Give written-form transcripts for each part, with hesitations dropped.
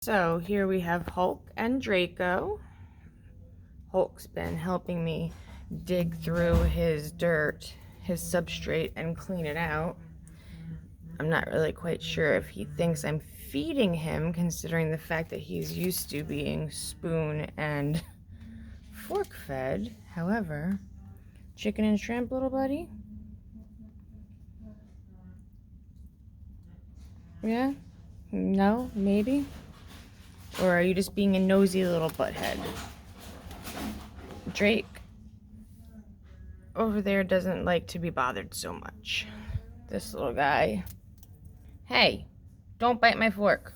So here we have Hulk and Draco. Hulk's been helping me dig through his dirt, his substrate, and clean it out. I'm not really quite sure if he thinks I'm feeding him, considering the fact that he's used to being spoon and fork fed. However, chicken and shrimp, little buddy? Yeah? No? Maybe? Or are you just being a nosy little butthead? Drake over there doesn't like to be bothered so much. This little guy. Hey, don't bite my fork.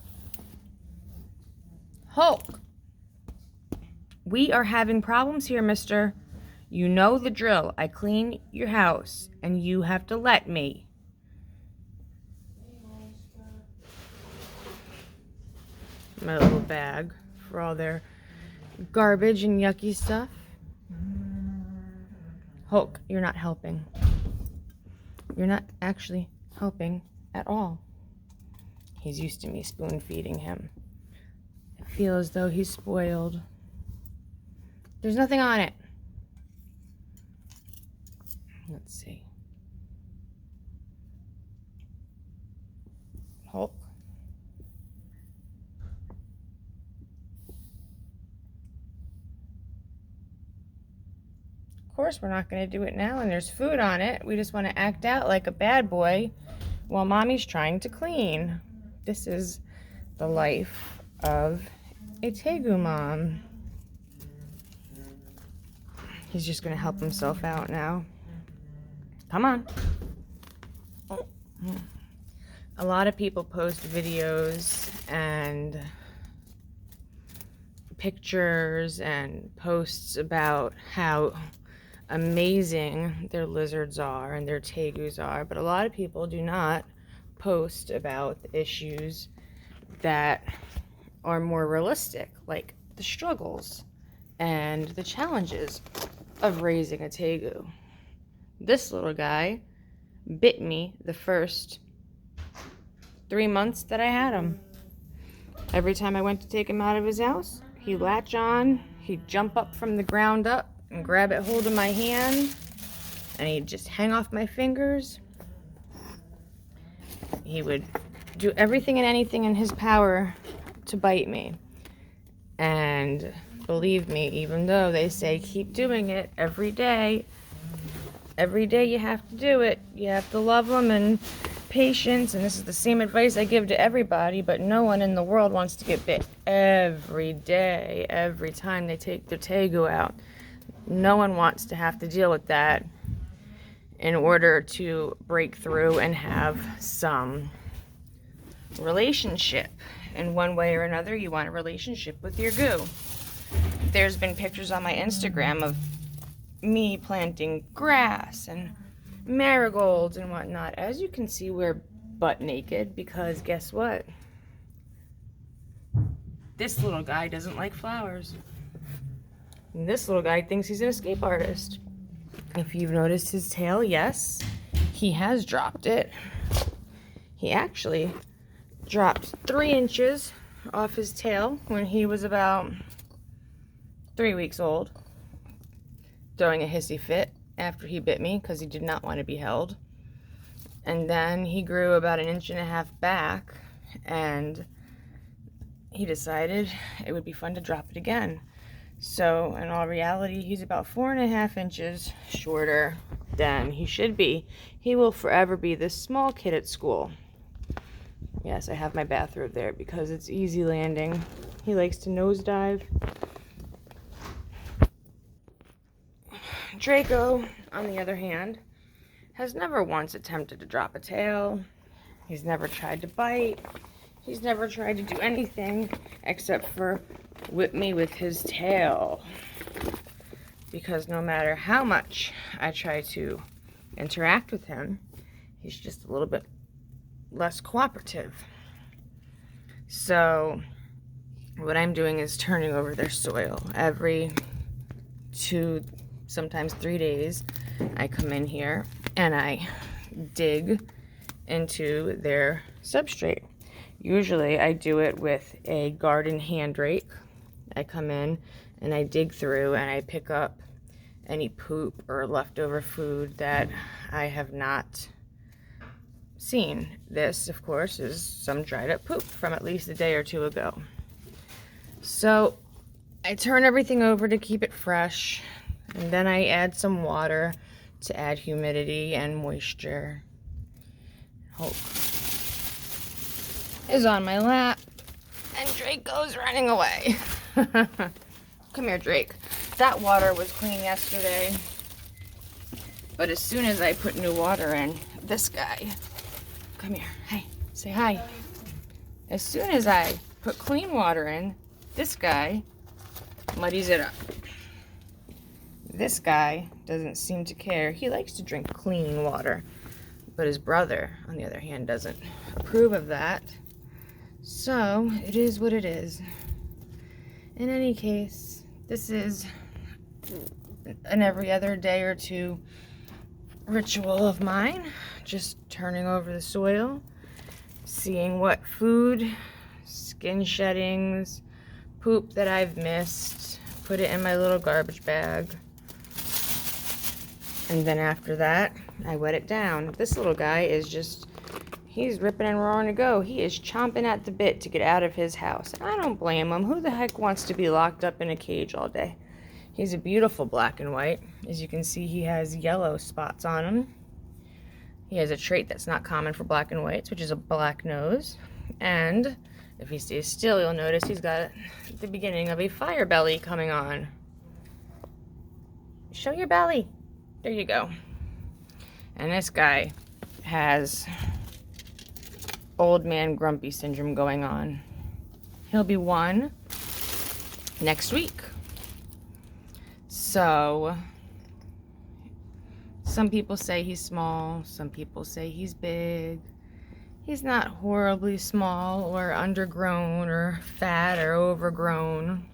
Hulk! We are having problems here, mister. You know the drill. I clean your house, and you have to let me. My little bag for all their garbage and yucky stuff. Hulk, you're not helping. You're not actually helping at all. He's used to me spoon feeding him. I feel as though he's spoiled. There's nothing on it. Let's see. Hulk. Of course, we're not going to do it now, and there's food on it. We just want to act out like a bad boy while mommy's trying to clean. This is the life of a Tegu mom. He's just going to help himself out now. Come on. A lot of people post videos and pictures and posts about how amazing their lizards are and their tegus are, but a lot of people do not post about the issues that are more realistic, like the struggles and the challenges of raising a tegu. This little guy bit me the first 3 months that I had him. Every time I went to take him out of his house, he'd latch on, he'd jump up from the ground up and grab it hold of my hand, and he'd just hang off my fingers. He would do everything and anything in his power to bite me. And believe me, even though they say keep doing it every day you have to do it. You have to love them and patience, and this is the same advice I give to everybody, but no one in the world wants to get bit every day, every time they take their tegu out. No one wants to have to deal with that in order to break through and have some relationship. In one way or another, you want a relationship with your goo. There's been pictures on my Instagram of me planting grass and marigolds and whatnot. As you can see, we're butt naked because guess what? This little guy doesn't like flowers. And this little guy thinks he's an escape artist. If you've noticed his tail, yes, he has dropped it. He actually dropped 3 inches off his tail when he was about 3 weeks old, throwing a hissy fit after he bit me because he did not want to be held. And then he grew about 1.5 inches back, and he decided it would be fun to drop it again. So in all reality, he's about 4.5 inches shorter than he should be. He will forever be this small kid at school. Yes, I have my bathrobe there because it's easy landing. He likes to nosedive. Draco, on the other hand, has never once attempted to drop a tail. He's never tried to bite. He's never tried to do anything except for whip me with his tail. Because no matter how much I try to interact with him, he's just a little bit less cooperative. So what I'm doing is turning over their soil. Every 2, sometimes 3 days, I come in here and I dig into their substrate. Usually I do it with a garden hand rake. I come in and I dig through and I pick up any poop or leftover food that I have not seen. This, of course, is some dried up poop from at least a day or two ago. So I turn everything over to keep it fresh, and then I add some water to add humidity and moisture. Hulk is on my lap, and Drake goes running away. Come here, Drake. That water was clean yesterday, but as soon as I put new water in, this guy, come here, hey, say hi. As soon as I put clean water in, this guy muddies it up. This guy doesn't seem to care. He likes to drink clean water, but his brother, on the other hand, doesn't approve of that. So it is what it is. In any case, this is an every other day or two ritual of mine. Just turning over the soil, seeing what food, skin sheddings, poop that I've missed, put it in my little garbage bag. And then after that, I wet it down. This little guy is just, he's ripping and roaring to go. He is chomping at the bit to get out of his house. I don't blame him. Who the heck wants to be locked up in a cage all day? He's a beautiful black and white. As you can see, he has yellow spots on him. He has a trait that's not common for black and whites, which is a black nose. And if he stays still, you'll notice he's got the beginning of a fire belly coming on. Show your belly. There you go. And this guy has old man grumpy syndrome going on. He'll be 1 next week. So some people say he's small, some people say he's big. He's not horribly small or undergrown or fat or overgrown.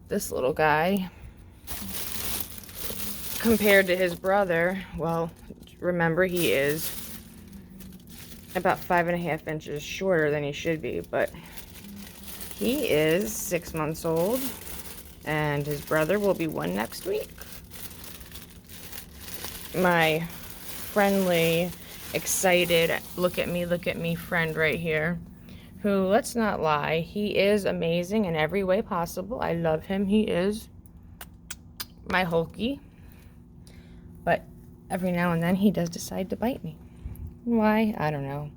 This little guy, compared to his brother, well, remember he is about 5.5 inches shorter than he should be, but he is 6 months old, and his brother will be 1 next week. My friendly, excited, look at me friend right here, who, let's not lie, he is amazing in every way possible. I love him. He is my Hulky. But every now and then he does decide to bite me. Why? I don't know.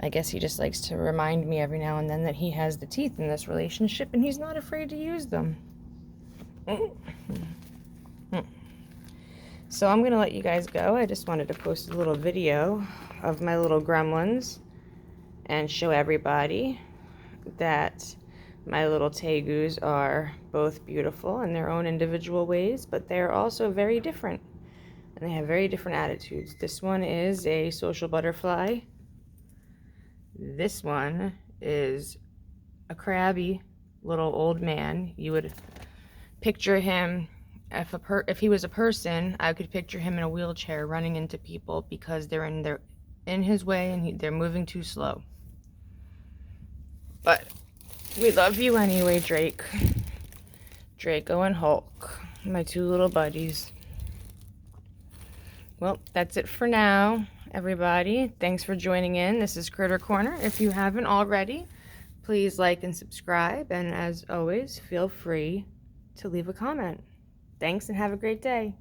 I guess he just likes to remind me every now and then that he has the teeth in this relationship and he's not afraid to use them. So I'm going to let you guys go. I just wanted to post a little video of my little gremlins and show everybody that my little Tegus are both beautiful in their own individual ways, but they're also very different. And they have very different attitudes. This one is a social butterfly. This one is a crabby little old man. You would picture him, if he was a person, I could picture him in a wheelchair running into people because they're in his way and they're moving too slow. But we love you anyway, Drake. Draco and Hulk, my 2 little buddies. Well, that's it for now, everybody. Thanks for joining in. This is Critter Corner. If you haven't already, please like and subscribe. And as always, feel free to leave a comment. Thanks and have a great day.